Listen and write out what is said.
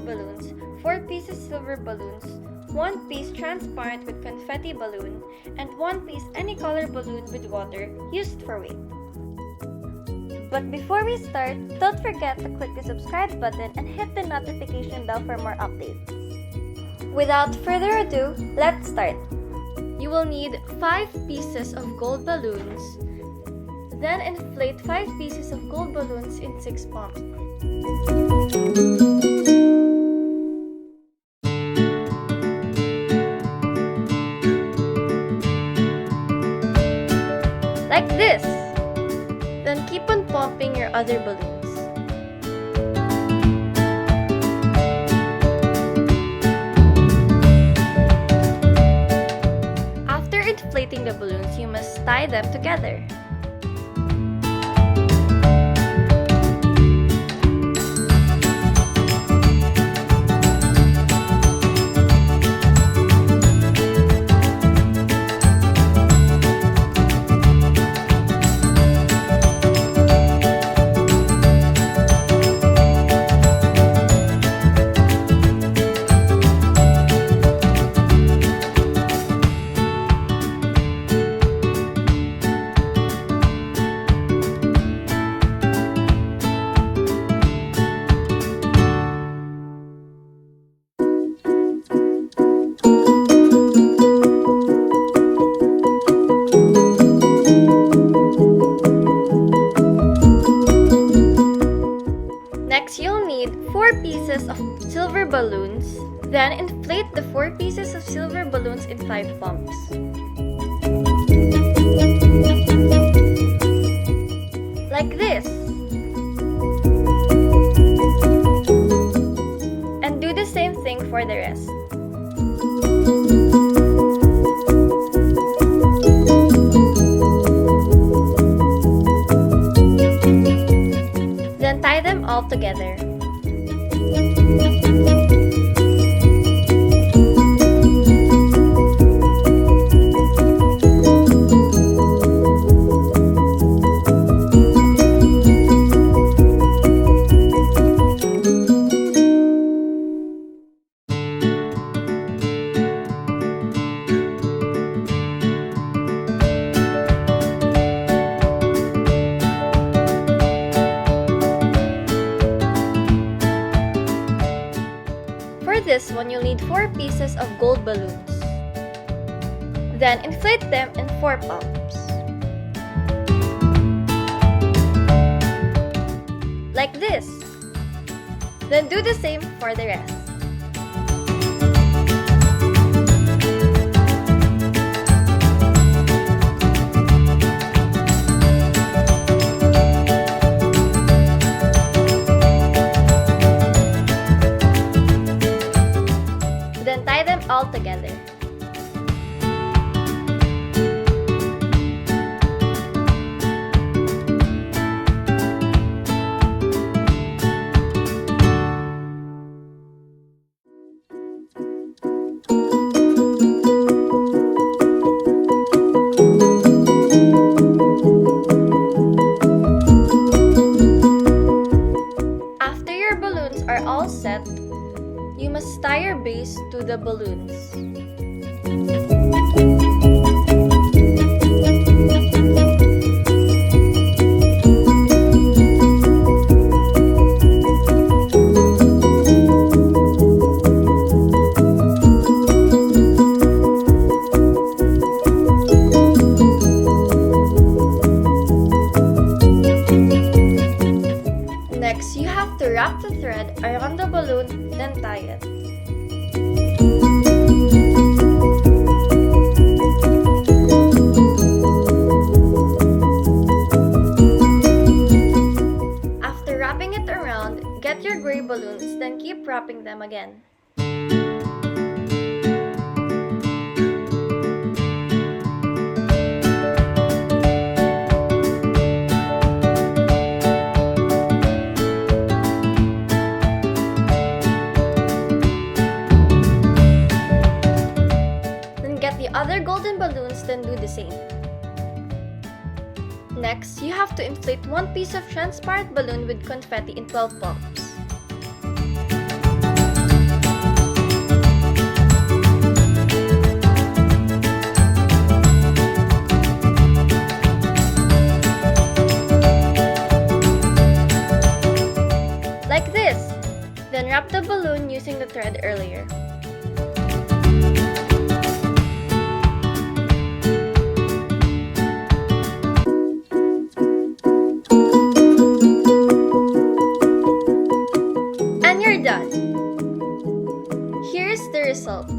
gold balloons, 4 pieces silver balloons, 1 piece transparent with confetti balloon, and 1 piece any color balloon with water used for weight. But before we start, don't forget to click the subscribe button and hit the notification bell for more updates. Without further ado, let's start. You will need 5 pieces of gold balloons. Then inflate 5 pieces of gold balloons in 6 pumps. Like this. Then keep on pumping your other balloons. After inflating the balloons, you must tie them together. Next, you'll need 4 pieces of silver balloons. Then inflate the 4 pieces of silver balloons in 5 pumps. Like this. And do the same thing for the rest. Then tie them all together. For this one, you'll need 4 pieces of gold balloons. Then inflate them in 4 pumps. Like this. Then do the same for the rest. Then tie them all together. After your balloons are all set, you must tie your base to the balloons. Next, you have to wrap the thread around the balloon, then tie it. After wrapping it around, get your gray balloons, then keep wrapping them again. Other golden balloons, then do the same. Next, you have to inflate 1 piece of transparent balloon with confetti in 12 pumps. water. And you're done. Here's the result.